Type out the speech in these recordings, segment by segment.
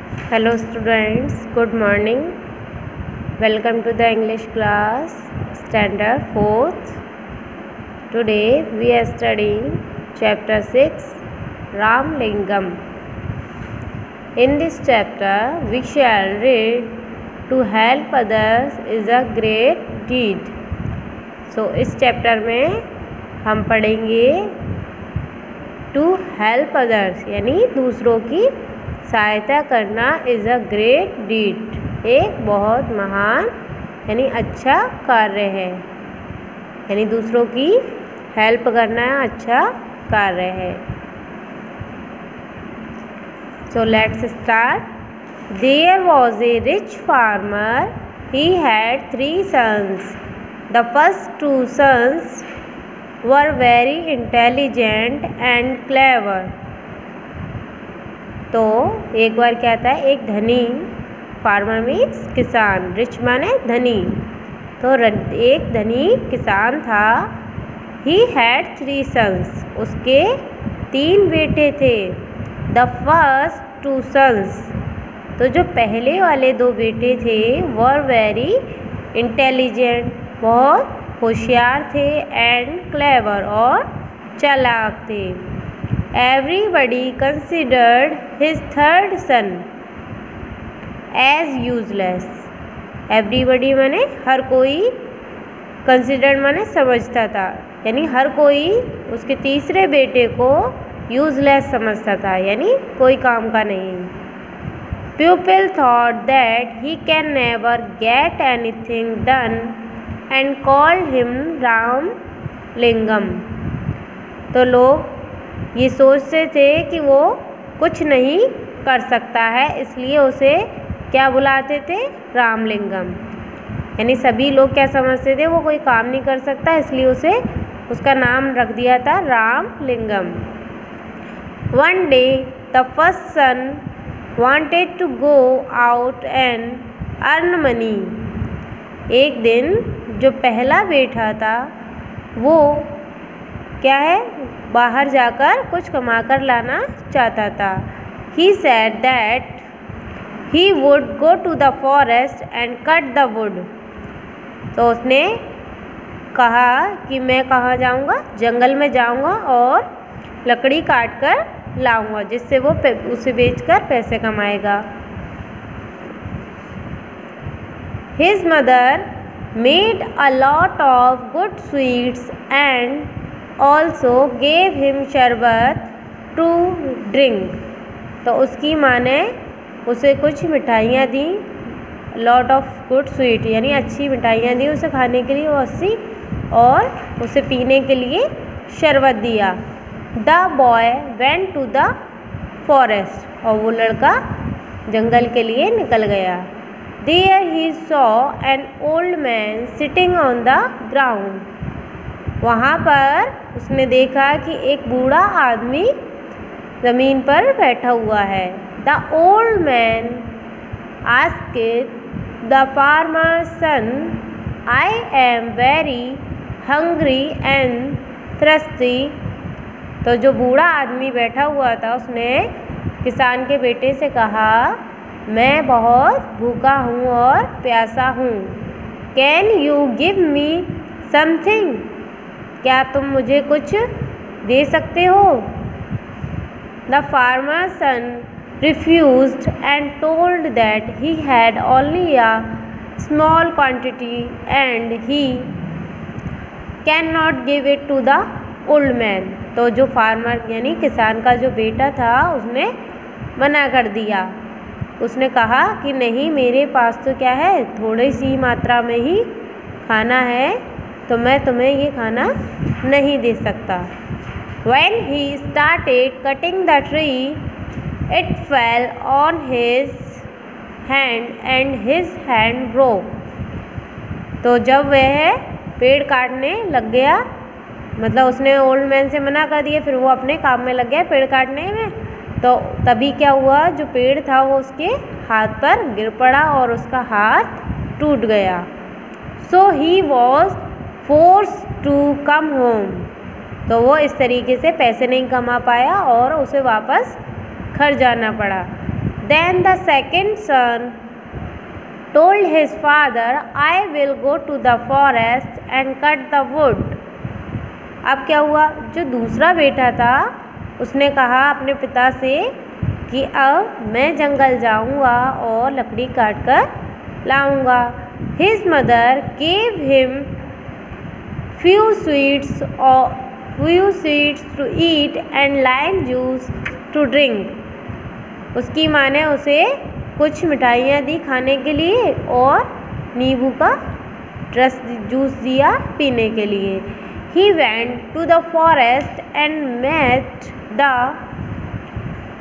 Hello students, good morning. Welcome to the English class, standard 4th. Today we are studying chapter 6, Ramlingam. In this chapter we shall read, to help others is a great deed. So इस chapter में हम पढ़ेंगे to help others यानी दूसरों की सहायता करना is a great deed, एक बहुत महान यानी अच्छा कार्य है, यानी दूसरों की हेल्प करना अच्छा कार्य है। So let's start. There was a rich farmer, he had 3 sons. The first 2 sons were very intelligent and clever. तो एक बार क्या था, एक धनी, फार्मर मीन्स किसान, रिच माने धनी, तो एक धनी किसान था। ही हैड 3 sons, उसके 3 बेटे थे। द फर्स्ट 2 sons, तो जो पहले वाले 2 बेटे थे वर वेरी इंटेलिजेंट, बहुत होशियार थे, एंड क्लेवर और चालाक थे। Everybody considered his third son as useless. Everybody माने हर कोई, considered माने समझता था, यानी हर कोई उसके तीसरे बेटे को useless समझता था, यानी कोई काम का नहीं। People thought that he can never get anything done and called him Ramlingam. तो लोग ये सोचते थे कि वो कुछ नहीं कर सकता है, इसलिए उसे क्या बुलाते थे, रामलिंगम। यानी सभी लोग क्या समझते थे, वो कोई काम नहीं कर सकता, इसलिए उसे उसका नाम रख दिया था Ramalingam. One day the first son wanted to go out and earn money. एक दिन जो पहला बेटा था वो क्या है, बाहर जाकर कुछ कमा कर लाना चाहता था। He said that he would go to the forest and cut the wood. तो उसने कहा कि मैं कहाँ जाऊँगा, जंगल में जाऊँगा और लकड़ी काट कर लाऊँगा, जिससे वो उसे बेचकर पैसे कमाएगा। His mother made a lot of good sweets and also gave him शरबत टू ड्रिंक। तो उसकी माँ ने उसे कुछ मिठाइयाँ दी, लॉट ऑफ गुड स्वीट यानी अच्छी मिठाइयाँ दी उसे खाने के लिए, और उसे पीने के लिए शरबत दिया। The boy went to the forest, और वो लड़का जंगल के लिए निकल गया। There he saw an old man sitting on the ground. वहाँ पर उसने देखा कि एक बूढ़ा आदमी ज़मीन पर बैठा हुआ है। The old man asked the farmer's son, I am very hungry and thirsty. तो जो बूढ़ा आदमी बैठा हुआ था उसने किसान के बेटे से कहा, मैं बहुत भूखा हूँ और प्यासा हूँ। Can you give me something, क्या तुम मुझे कुछ दे सकते हो। The farmer son refused and told that he had only a small quantity and he can not give it to the old man. तो जो फार्मर यानी किसान का जो बेटा था उसने मना कर दिया। उसने कहा कि नहीं, मेरे पास तो क्या है, थोड़ी सी मात्रा में ही खाना है, तो मैं तुम्हें ये खाना नहीं दे सकता। When he started cutting the tree, it fell on his hand and his hand broke. तो जब वह पेड़ काटने लग गया, मतलब उसने ओल्ड मैन से मना कर दिया, फिर वो अपने काम में लग गया पेड़ काटने में, तो तभी क्या हुआ, जो पेड़ था वो उसके हाथ पर गिर पड़ा और उसका हाथ टूट गया। So he was forced to come home. तो वो इस तरीके से पैसे नहीं कमा पाया और उसे वापस घर जाना पड़ा। Then the second son told his father, I will go to the forest and cut the wood. अब क्या हुआ, जो दूसरा बेटा था उसने कहा अपने पिता से कि अब मैं जंगल जाऊंगा और लकड़ी काट कर लाऊंगा. His mother gave him few sweets to eat and lime juice to drink. उसकी माँ ने उसे कुछ मिठाइयाँ दी खाने के लिए और नींबू का जूस दिया पीने के लिए. He went to the forest and met the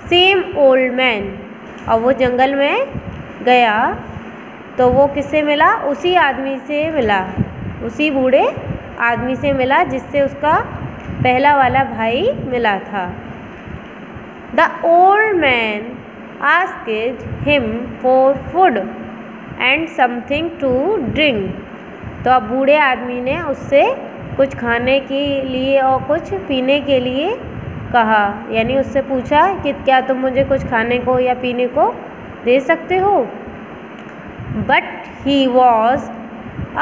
same old man. और वो जंगल में गया तो वो किससे मिला, उसी आदमी से मिला, उसी बूढ़े आदमी से मिला जिससे उसका पहला वाला भाई मिला था. The old man asked him for food and something to drink. तो अब बूढ़े आदमी ने उससे कुछ खाने के लिए और कुछ पीने के लिए कहा, यानी उससे पूछा कि क्या तुम मुझे कुछ खाने को या पीने को दे सकते हो. But he was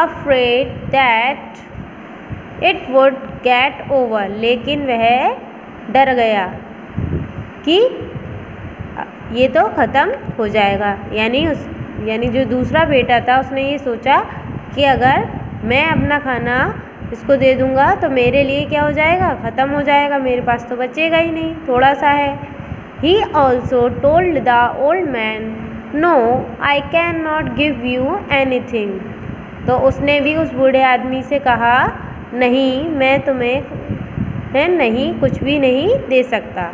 afraid that it would get over. लेकिन वह डर गया कि ये तो ख़त्म हो जाएगा. यानी जो दूसरा बेटा था उसने ये सोचा कि अगर मैं अपना खाना इसको दे दूँगा तो मेरे लिए क्या हो जाएगा, ख़त्म हो जाएगा, मेरे पास तो बचेगा ही नहीं, थोड़ा सा है. He also told the old man, No, I cannot give you anything. तो उसने भी उस बूढ़े आदमी से कहा, नहीं, मैं तुम्हें नहीं कुछ भी नहीं दे सकता.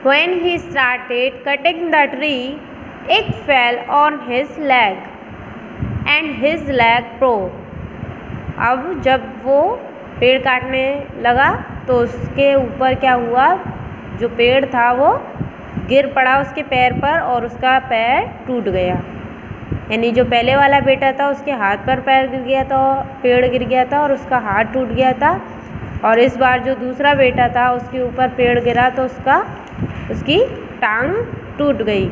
When he started cutting the tree, it fell on his leg and his leg broke. अब जब वो पेड़ काटने लगा तो उसके ऊपर क्या हुआ, जो पेड़ था वो गिर पड़ा उसके पैर पर और उसका पैर टूट गया. यानी जो पहले वाला बेटा था उसके हाथ पर पैर गिर गया था, पेड़ गिर गया था और उसका हाथ टूट गया था. और इस बार जो दूसरा बेटा था उसके ऊपर पेड़ गिरा तो उसकी टांग टूट गई.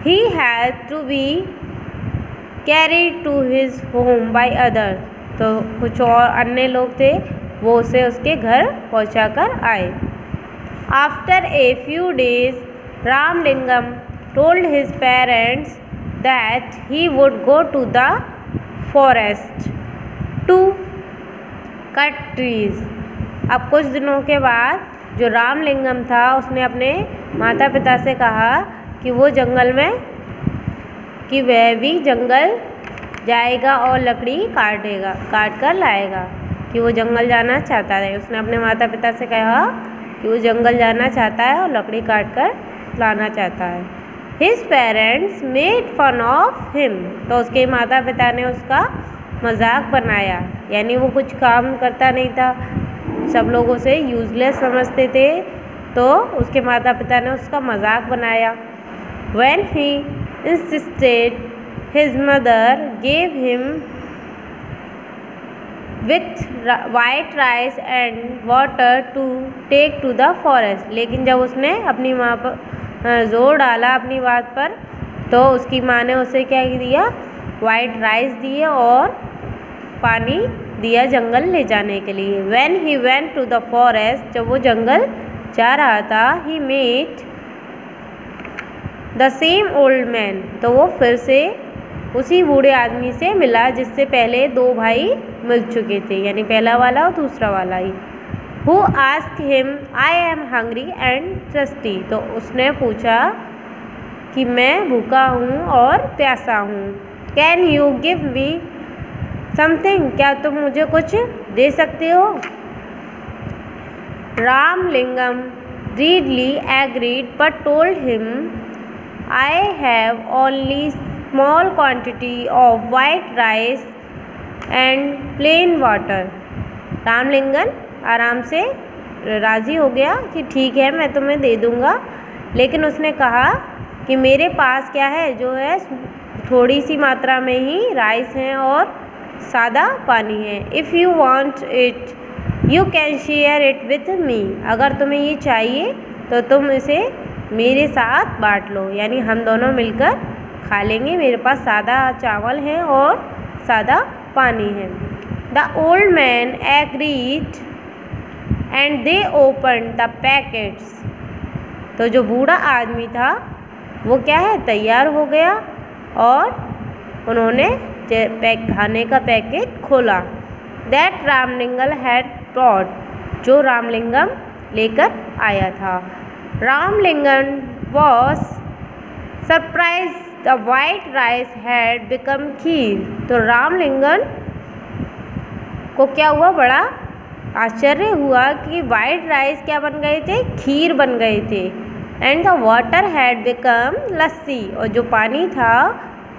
He had to be carried to his home by others. तो कुछ और अन्य लोग थे, वो उसे उसके घर पहुंचाकर आए. After a few days, Ramlingam told his parents that he would go to the forest to cut trees. अब कुछ दिनों के बाद जो रामलिंगम था उसने अपने माता पिता से कहा कि वो जंगल में कि वह भी जंगल जाएगा और लकड़ी काट कर लाएगा, कि वो जंगल जाना चाहता है. उसने अपने माता पिता से कहा कि वो जंगल जाना चाहता है और लकड़ी काट कर लाना चाहता है. His parents made fun of him. तो उसके माता पिता ने उसका मजाक बनाया, यानी वो कुछ काम करता नहीं था, सब लोग उसे यूजलेस समझते थे, तो उसके माता पिता ने उसका मजाक बनाया. When he insisted, his mother gave him with white rice and water to take to the forest. लेकिन जब उसने अपनी माँ पर जोर डाला अपनी बात पर, तो उसकी माँ ने उसे क्या दिया, वाइट राइस दिए और पानी दिया जंगल ले जाने के लिए. When he went to the forest, जब वो जंगल जा रहा था, he met the same old man. तो वो फिर से उसी बूढ़े आदमी से मिला जिससे पहले दो भाई मिल चुके थे, यानी पहला वाला और दूसरा वाला ही. Who asked him, I am hungry and thirsty. तो उसने पूछा कि मैं भूखा हूँ और प्यासा हूँ. Can you give me something? क्या तुम मुझे कुछ दे सकते हो? Ramlingam readily agreed but told him, I have only small quantity of white rice and plain water. Ramalingam आराम से राज़ी हो गया कि ठीक है मैं तुम्हें दे दूँगा, लेकिन उसने कहा कि मेरे पास क्या है, जो है थोड़ी सी मात्रा में ही राइस है और सादा पानी है. If you want it, you can share it with me, अगर तुम्हें ये चाहिए तो तुम इसे मेरे साथ बांट लो, यानी हम दोनों मिलकर खा लेंगे, मेरे पास सादा चावल है और सादा पानी है। The old man agreed and they open the packets, तो जो बूढ़ा आदमी था वो क्या है, तैयार हो गया और उन्होंने खाने का पैकेट खोला। दैट रामलिंगम हैड ब्रॉट, जो रामलिंगम लेकर आया था। Ramalingam was surprise the white rice had become kheer, तो रामलिंगम को क्या हुआ, बड़ा आश्चर्य हुआ कि वाइट राइस क्या बन गए थे, खीर बन गए थे। And the water had become lassi, और जो पानी था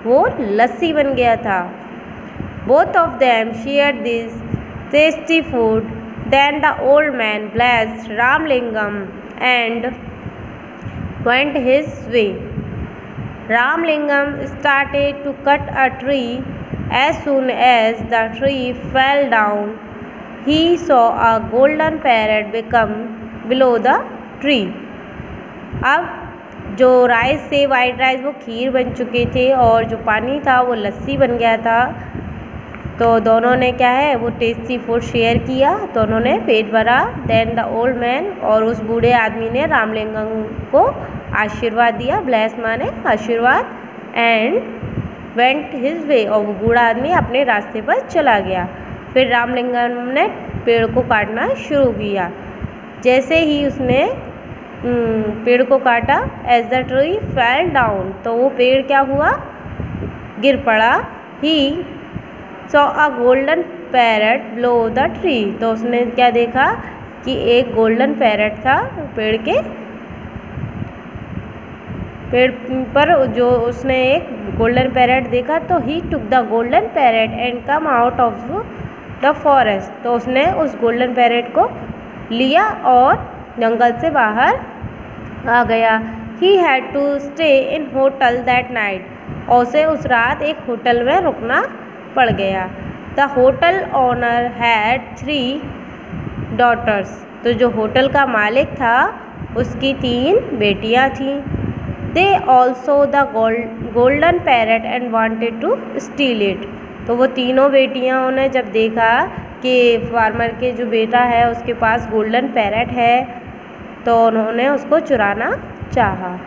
वो लस्सी बन गया था। Both of them share this tasty food, then the old man blessed Ramalingam and went his way. Ramlingam started to cut a tree. As soon as the tree fell down, he saw a golden parrot become below the tree. अब जो rice थे, white rice, वो खीर बन चुके थे और जो पानी था वो लस्सी बन गया था। तो दोनों ने क्या है, वो टेस्टी फूड शेयर किया, दोनों ने पेट भरा। देन द ओल्ड मैन, और उस बूढ़े आदमी ने रामलिंगम को आशीर्वाद दिया, ब्लेस माने आशीर्वाद, एंड वेंट हिज वे, और वो बूढ़ा आदमी अपने रास्ते पर चला गया। फिर रामलिंगम ने पेड़ को काटना शुरू किया। जैसे ही उसने पेड़ को काटा, as the tree fell down, तो वो पेड़ क्या हुआ, गिर पड़ा। He saw a golden parrot below the tree, तो उसने क्या देखा कि एक गोल्डन पैरट था पेड़ पर, जो उसने एक गोल्डन पैरट देखा। तो he took the golden parrot and come out of the forest, तो उसने उस गोल्डन पैरट को लिया और जंगल से बाहर आ गया। He had to stay in hotel that night, और उसे उस रात एक होटल में रुकना पड़ गया। The hotel owner had 3 daughters, तो जो होटल का मालिक था उसकी 3 बेटियां थीं। They also the golden parrot and wanted to steal it, तो वो तीनों बेटियां ने जब देखा कि फार्मर के जो बेटा है उसके पास गोल्डन पैरट है, तो उन्होंने उसको चुराना चाहा।